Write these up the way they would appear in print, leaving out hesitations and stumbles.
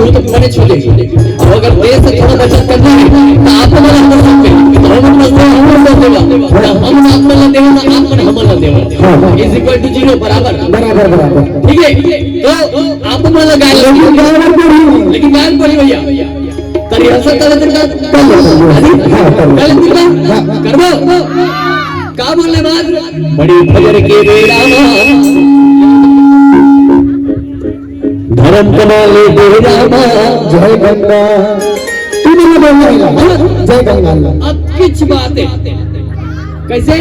हो तो मैंने छोड़े। अब अगर देश से थोड़ा बचत करना है तो आप मला कर सकते हैं, तो हम देगा हम आत्मला देवा तो आप मन हमला देवा इज इक्वल टू 0 बराबर बराबर बराबर। ठीक है, तो आप मला गाय लेकिन गाय पड़ी भैया तरी असर कर करबो का बोलने बाद बड़ी फजर के बेड़ा धर्म कमाले बेड़ा जय गंगा जय गंगा। अब किच बातें कैसे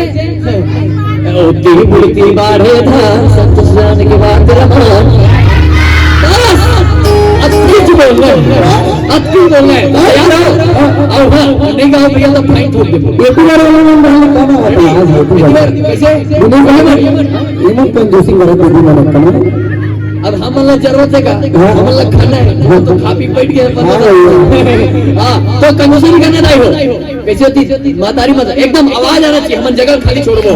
होती बुढ़ती बाढ़े था संतोष जाने के बाद रमान बोल रहे यार और नहीं गाओ भैया तो फाइन ठोक दे। अब हम लोग जरूरत है का हम लोग खाना है तो खा पी बैठ गए हाँ तो कंजूसी करना नहीं हो कैसे होती मातारी मत एकदम आवाज आना चाहिए हम जगह खाली छोड़बो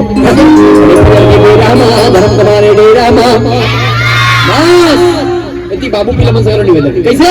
इतनी बाबू की लमन सगरो निवेदन कैसे